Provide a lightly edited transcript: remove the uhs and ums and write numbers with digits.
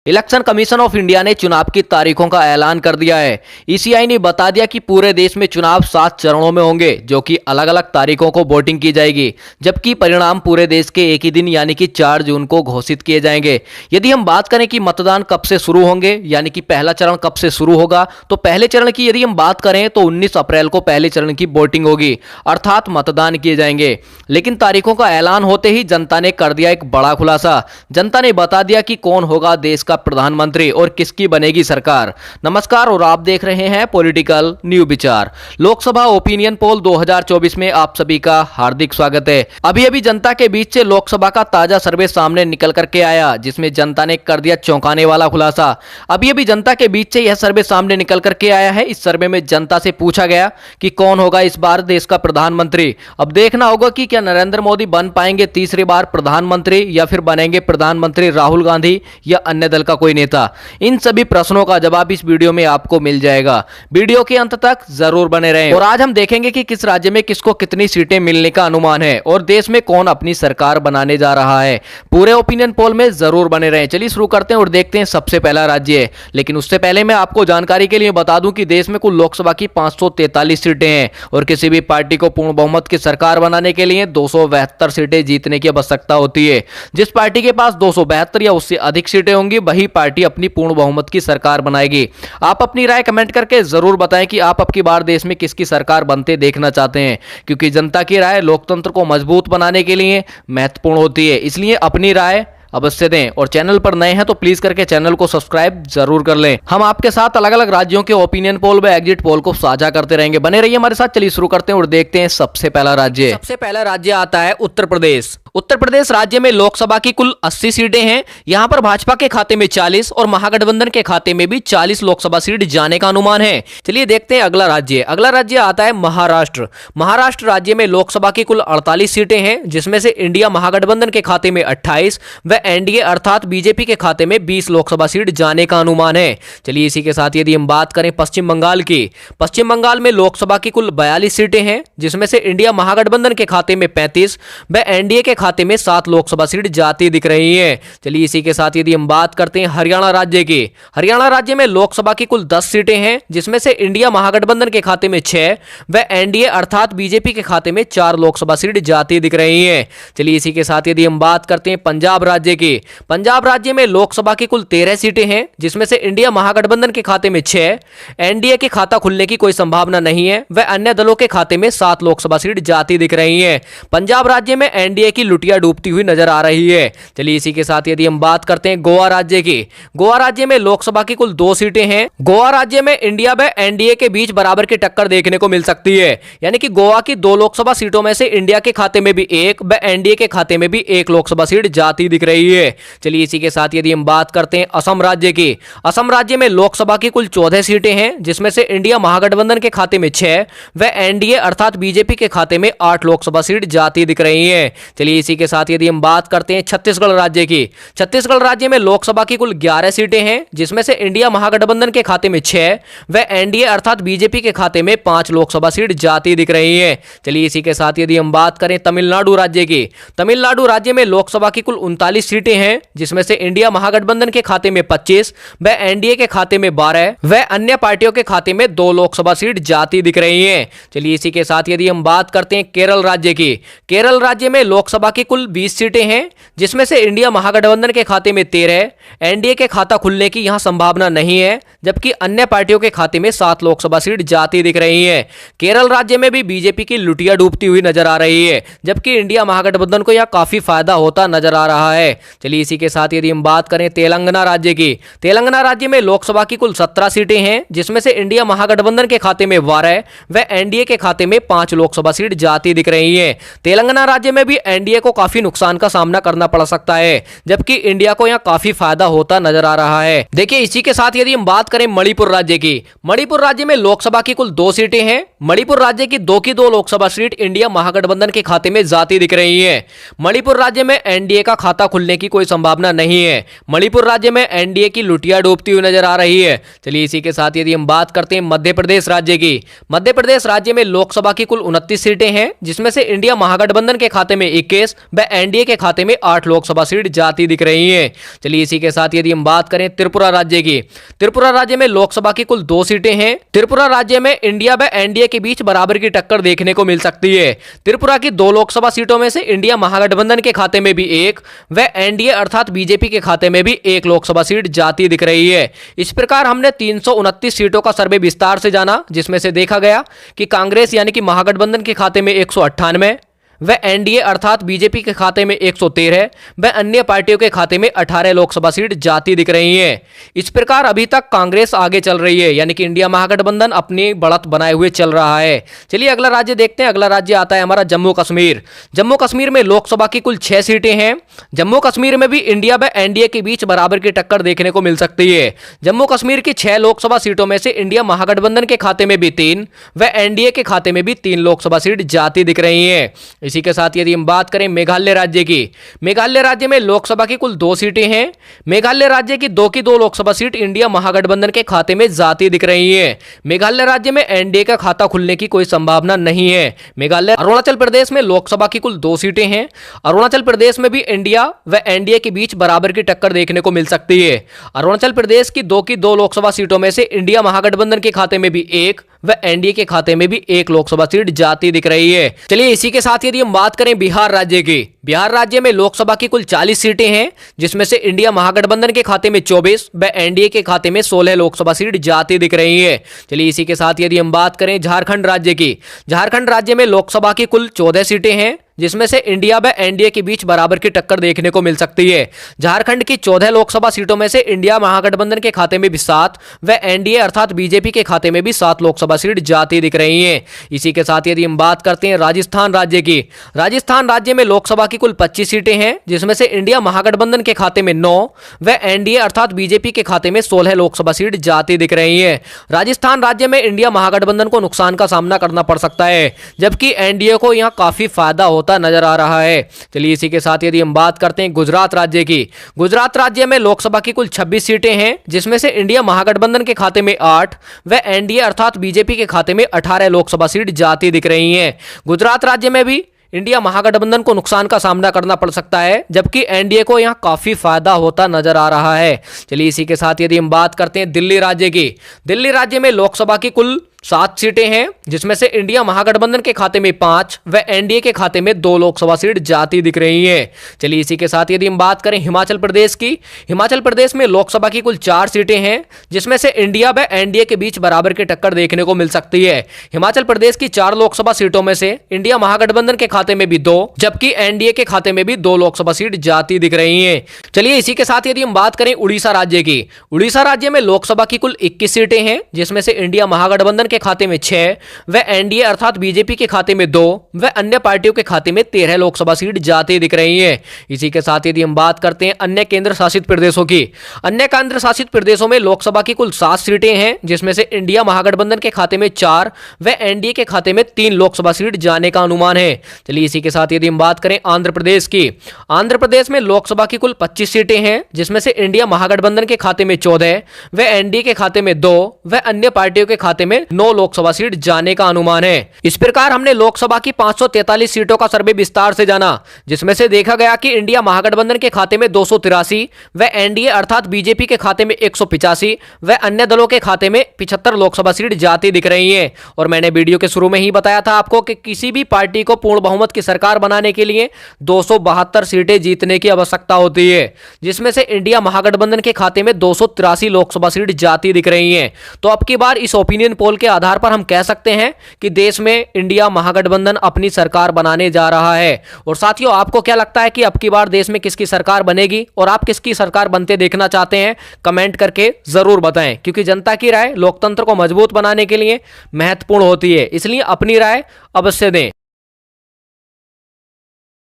Election commission of India ने चुनाव की तारीखों का ऐलान कर दिया है। ईसीआई ने बता दिया कि पूरे देश में चुनाव 7 चरणों में होंगे, जो कि अलग अलग तारीखों को वोटिंग की जाएगी, जबकि परिणाम पूरे देश के एक ही दिन यानी कि 4 जून को घोषित किए जाएंगे। यदि हम बात करें कि मतदान कब से शुरू होंगे, यानी कि पहला चरण कब से शुरू होगा, तो पहले चरण की यदि हम बात करें तो 19 अप्रैल को पहले चरण की वोटिंग होगी, अर्थात मतदान किए जाएंगे। लेकिन तारीखों का ऐलान होते ही जनता ने कर दिया एक बड़ा खुलासा। जनता ने बता दिया कि कौन होगा देश का प्रधानमंत्री और किसकी बनेगी सरकार। नमस्कार और आप देख रहे हैं पॉलिटिकल न्यू विचार। लोकसभा ओपिनियन पोल 2024 में आप सभी का हार्दिक स्वागत है। अभी अभी जनता के बीच से लोकसभा का ताजा सर्वे सामने निकल करके आया, जिसमें जनता ने कर दिया चौंकाने वाला खुलासा। अभी अभी जनता के बीच से यह सर्वे सामने निकल करके आया है। इस सर्वे में जनता से पूछा गया कि कौन होगा इस बार देश का प्रधानमंत्री। अब देखना होगा कि क्या नरेंद्र मोदी बन पाएंगे तीसरी बार प्रधानमंत्री, या फिर बनेंगे प्रधानमंत्री राहुल गांधी या अन्य दल का कोई नेता। इन सभी प्रश्नों का जवाब इस वीडियो में आपको मिल जाएगा। वीडियो के अंत तक जरूर बने रहें। और आज हम देखेंगे कि किस राज्य में किसको कितनी सीटें मिलने का अनुमान है और देश में कौन अपनी सरकार बनाने जा रहा है। पूरे ओपिनियन पोल में जरूर बने रहें। चलिए शुरू करते हैं और देखते हैं सबसे पहला राज्य है। लेकिन उससे पहले मैं आपको जानकारी के लिए बता दूं कि देश में कुल लोकसभा की 543 सीटें हैं और किसी भी पार्टी को पूर्ण बहुमत की सरकार बनाने के लिए 272 सीटें जीतने की आवश्यकता होती है। जिस पार्टी के पास 272 या उससे अधिक सीटें होंगी, वही पार्टी अपनी पूर्ण बहुमत की सरकार बनाएगी। आप अपनी राय कमेंट करके जरूर बताएं कि आप अब की बार देश में किसकी सरकार बनते देखना चाहते हैं, क्योंकि जनता की राय लोकतंत्र को मजबूत बनाने के लिए महत्वपूर्ण होती है। इसलिए अपनी राय अवश्य दें और चैनल पर नए हैं तो प्लीज करके चैनल को सब्सक्राइब जरूर कर लें। हम आपके साथ अलग अलग राज्यों के ओपिनियन पोल व एग्जिट पोल को साझा करते रहेंगे। बने रहिए हमारे साथ। चलिए शुरू करते हैं और देखते हैं सबसे पहला राज्य। सबसे पहला राज्य आता है उत्तर प्रदेश। उत्तर प्रदेश राज्य में लोकसभा की कुल 80 सीटें हैं। यहां पर भाजपा के खाते में 40 और महागठबंधन के खाते में भी 40 लोकसभा सीट जाने का अनुमान है। चलिए देखते हैं अगला राज्य। अगला राज्य आता है महाराष्ट्र। महाराष्ट्र राज्य में लोकसभा की कुल 48 सीटें हैं, जिसमें से इंडिया महागठबंधन के खाते में 28 व एनडीए अर्थात बीजेपी के खाते में 20 लोकसभा सीट जाने का अनुमान है। चलिए इसी के साथ यदि हम बात करें पश्चिम बंगाल की, पश्चिम बंगाल में लोकसभा की कुल 42 सीटें हैं, जिसमें से इंडिया महागठबंधन के खाते में 35 व एनडीए के खाते में 7 लोकसभा सीट जाती दिख रही है। चलिए इसी के साथ यदि हम बात करते हैं हरियाणा राज्य की, हरियाणा राज्य में लोकसभा की कुल 10 सीटें हैं, जिसमें से इंडिया महागठबंधन के खाते में 6 व एनडीए अर्थात बीजेपी के खाते में 4 लोकसभा सीट जाती दिख रही है। चलिए इसी के साथ यदि हम बात करते हैं पंजाब राज्य की, पंजाब राज्य में लोकसभा की कुल 13 सीटें हैं, जिसमें से इंडिया महागठबंधन के खाते में 6, एनडीए के खाता खुलने की कोई संभावना नहीं है व अन्य दलों के खाते में 7 लोकसभा सीट जाती दिख रही है। पंजाब राज्य में एनडीए की लुटिया डूबती हुई नजर आ रही है। चलिए इसी के साथ यदि हम बात करते हैं गोवा राज्य की, गोवा राज्य में लोकसभा की कुल 2 सीटें हैं। गोवा राज्य में इंडिया व एनडीए के बीच बराबर की टक्कर देखने को मिल सकती है, यानी कि गोवा की 2 लोकसभा सीटों में से इंडिया के खाते में भी 1 व एनडीए के खाते में भी 1 लोकसभा सीट जाती दिख रही है। चलिए इसी के साथ यदि हम बात करते हैं असम राज्य की, असम राज्य में लोकसभा की कुल 14 सीटें हैं, जिसमें से इंडिया महागठबंधन के खाते में 6 व एनडीए अर्थात बीजेपी के खाते में 8 लोकसभा सीट जाती दिख रही है। चलिए इसी के साथ यदि हम बात करते हैं छत्तीसगढ़ राज्य की, छत्तीसगढ़ राज्य में लोकसभा की कुल 11 सीटें हैं, जिसमें से इंडिया महागठबंधन के खाते में 6 व एनडीए अर्थात बीजेपी के खाते में 5 लोकसभा सीट जाती दिख रही है। चलिए इसी के साथ यदि हम बात करें तमिलनाडु राज्य की, तमिलनाडु राज्य में लोकसभा की कुल 39 सीटें हैं, जिसमें से इंडिया महागठबंधन के खाते में 25 व एनडीए के खाते में 12 व अन्य पार्टियों के खाते में 2 लोकसभा सीट जाती दिख रही हैं। चलिए इसी के साथ यदि हम बात करते हैं केरल राज्य की, केरल राज्य में लोकसभा की कुल 20 सीटें हैं, जिसमें से इंडिया महागठबंधन के खाते में 13, एनडीए के खाता खुलने की यहां संभावना नहीं है, जबकि अन्य पार्टियों के खाते में 7 लोकसभा सीट जाती दिख रही है। केरल राज्य में भी बीजेपी की लुटिया डूबती हुई नजर आ रही है, जबकि इंडिया महागठबंधन को यह काफी फायदा होता नजर आ रहा है। चलिए इसी के साथ यदि हम बात करें तेलंगाना राज्य की, तेलंगाना राज्य में लोकसभा की कुल 17 सीटें हैं, जिसमें से इंडिया महागठबंधन के खाते में 12 व एनडीए के खाते में 5 लोकसभा सीट जाती दिख रही है। तेलंगाना राज्य में भी एनडीए को काफी नुकसान का सामना करना पड़ सकता है, जबकि इंडिया को यहां काफी फायदा होता नजर आ रहा है। देखिए इसी के साथ यदि हम बात करें मणिपुर राज्य की, मणिपुर राज्य में लोकसभा की कुल 2 सीटें हैं। मणिपुर राज्य की 2 की 2 लोकसभा सीट इंडिया महागठबंधन के खाते में जाती दिख रही है। मणिपुर राज्य में एनडीए का खाता खुलने की कोई संभावना नहीं है। मणिपुर राज्य में एनडीए की लुटिया डूबती हुई नजर आ रही है। चलिए इसी के साथ यदि हम बात करते हैं मध्य प्रदेश राज्य की, मध्य प्रदेश राज्य में लोकसभा की कुल 29 सीटें हैं, जिसमें से इंडिया महागठबंधन के खाते में 21 प्रदेश व एनडीए के खाते में 8 लोकसभा सीट जाती दिख रही हैं। चलिए इसी के साथ यदि हम बात करें त्रिपुरा राज्य की, त्रिपुरा राज्य में लोकसभा की कुल 2 सीटें हैं। त्रिपुरा राज्य में इंडिया व एनडीए के बीच बराबर की टक्कर देखने को मिल सकती है। त्रिपुरा की 2 लोकसभा सीटों में से इंडिया महागठबंधन के खाते में भी 1 व एनडीए अर्थात बीजेपी के खाते में भी 1 लोकसभा सीट जाती दिख रही है। इस प्रकार हमने 329 सीटों का सर्वे विस्तार से जाना, जिसमें से देखा गया कि कांग्रेस यानी कि महागठबंधन के खाते में 198 व एनडीए अर्थात बीजेपी के खाते में 113 व अन्य पार्टियों के खाते में 18 लोकसभा सीट जाती दिख रही हैं। इस प्रकार अभी तक कांग्रेस आगे चल रही है, यानी कि इंडिया महागठबंधन अपनी बढ़त बनाए हुए चल रहा है। चलिए अगला राज्य देखते हैं। अगला राज्य आता है हमारा जम्मू कश्मीर। जम्मू कश्मीर में लोकसभा की कुल 6 सीटें हैं। जम्मू कश्मीर में भी इंडिया व एनडीए के बीच बराबर की टक्कर देखने को मिल सकती है। जम्मू कश्मीर की 6 लोकसभा सीटों में से इंडिया महागठबंधन के खाते में भी 3 व एनडीए के खाते में भी 3 लोकसभा सीट जाती दिख रही है। इसी के साथ यदि हम बात करें मेघालय राज्य की, मेघालय राज्य में लोकसभा की कुल 2 सीटें हैं। मेघालय राज्य की 2 की 2 लोकसभा सीट इंडिया महागठबंधन के खाते में जाती दिख रही है। मेघालय राज्य में एनडीए का खाता खुलने की कोई संभावना नहीं है। मेघालय अरुणाचल प्रदेश में लोकसभा की कुल 2 सीटें हैं। अरुणाचल प्रदेश में भी इंडिया व एनडीए के बीच बराबर की टक्कर देखने को मिल सकती है। अरुणाचल प्रदेश की 2 की 2 लोकसभा सीटों में से इंडिया महागठबंधन के खाते में भी 1 व एनडीए के खाते में भी 1 लोकसभा सीट जाती दिख रही है। चलिए इसी के साथ यदि हम बात करें बिहार राज्य की, बिहार राज्य में लोकसभा की कुल 40 सीटें हैं, जिसमें से इंडिया महागठबंधन के खाते में 24 व एनडीए के खाते में 16 लोकसभा सीट जाती दिख रही है। चलिए इसी के साथ यदि हम बात करें झारखंड राज्य की, झारखंड राज्य में लोकसभा की कुल 14 सीटें हैं, जिसमें से इंडिया व एनडीए के बीच बराबर की टक्कर देखने को मिल सकती है। झारखंड की 14 लोकसभा सीटों में से इंडिया महागठबंधन के खाते में भी 7 व एनडीए अर्थात बीजेपी के खाते में भी 7 लोकसभा सीट जाती दिख रही हैं। इसी के साथ यदि हम बात करते हैं राजस्थान राज्य की, राजस्थान राज्य में लोकसभा की कुल 25 सीटें हैं, जिसमें से इंडिया महागठबंधन के खाते में 9 व एनडीए अर्थात बीजेपी के खाते में 16 लोकसभा सीट जाती दिख रही है। राजस्थान राज्य में इंडिया महागठबंधन को नुकसान का सामना करना पड़ सकता है, जबकि एनडीए को यहां काफी फायदा होता नजर आ रहा है। चलिए इसी के साथ यदि हम बात करते हैं गुजरात राज्य की, गुजरात राज्य में लोकसभा की कुल 26 सीटें हैं, जिसमें से इंडिया महागठबंधन के खाते में 8 व एनडीए अर्थात बीजेपी के खाते में 18 लोकसभा सीट जाती दिख रही हैं। गुजरात राज्य में भी इंडिया महागठबंधन को नुकसान का सामना करना पड़ सकता है, जबकि एनडीए को यहां काफी फायदा होता नजर आ रहा है। चलिए इसी के साथ यदि हम बात करते हैं दिल्ली राज्य की, दिल्ली राज्य में लोकसभा की कुल 7 सीटें हैं, जिसमें से इंडिया महागठबंधन के खाते में 5 व एनडीए के खाते में 2 लोकसभा सीट जाती दिख रही हैं। चलिए इसी के साथ यदि हम बात करें हिमाचल प्रदेश की, हिमाचल प्रदेश में लोकसभा की कुल 4 सीटें हैं, जिसमें से इंडिया व एनडीए के बीच बराबर की टक्कर देखने को मिल सकती है। हिमाचल प्रदेश की 4 लोकसभा सीटों में से इंडिया महागठबंधन के खाते में भी 2 जबकि एनडीए के खाते में भी 2 लोकसभा सीट जाती दिख रही है। चलिए इसी के साथ यदि हम बात करें उड़ीसा राज्य की, उड़ीसा राज्य में लोकसभा की कुल 21 सीटें हैं, जिसमें से इंडिया महागठबंधन के खाते में 6 व एनडीए अर्थात बीजेपी के खाते में 2 व अन्य पार्टियों के खाते में 13 लोकसभा सीट जाती दिख रही हैं। इसी के साथ यदि हम बात करते हैं अन्य केंद्र शासित प्रदेशों की, अन्य केंद्र शासित प्रदेशों में लोकसभा की कुल 7 सीटें हैं, जिसमें से इंडिया महागठबंधन के खाते में 4 व एनडीए के खाते में 3 लोकसभा सीट जाने का अनुमान है। चलिए इसी के साथ यदि हम बात करें आंध्र प्रदेश की, आंध्र प्रदेश में लोकसभा की कुल 25 सीटें हैं, जिसमें से इंडिया महागठबंधन के खाते में 14 व एनडीए के खाते में 2 व अन्य पार्टियों के खाते में 9 लोकसभा सीट जाने का अनुमान है। इस प्रकार हमने लोकसभा की 543 सीटों का सर्वे विस्तार से जाना, जिसमें से देखा गया कि इंडिया महागठबंधन के खाते में 283 व एनडीए अर्थात बीजेपी के खाते में 185 व अन्य दलों के खाते में 75 लोकसभा सीट जाती दिख रही हैं। और मैंने वीडियो के शुरू में ही बताया था आपको कि किसी भी पार्टी को पूर्ण बहुमत की सरकार बनाने के लिए 272 सीटें जीतने की आवश्यकता होती है, जिसमें से इंडिया महागठबंधन के खाते में 283 लोकसभा सीट जाती दिख रही हैं। तो अब की बार इस ओपिनियन पोल के आधार पर हम कह सकते हैं कि देश में इंडिया महागठबंधन अपनी सरकार बनाने जा रहा है। और साथियों, आपको क्या लगता है कि अब की बार देश में किसकी सरकार बनेगी और आप किसकी सरकार बनते देखना चाहते हैं? कमेंट करके जरूर बताएं, क्योंकि जनता की राय लोकतंत्र को मजबूत बनाने के लिए महत्वपूर्ण होती है, इसलिए अपनी राय अवश्य दें।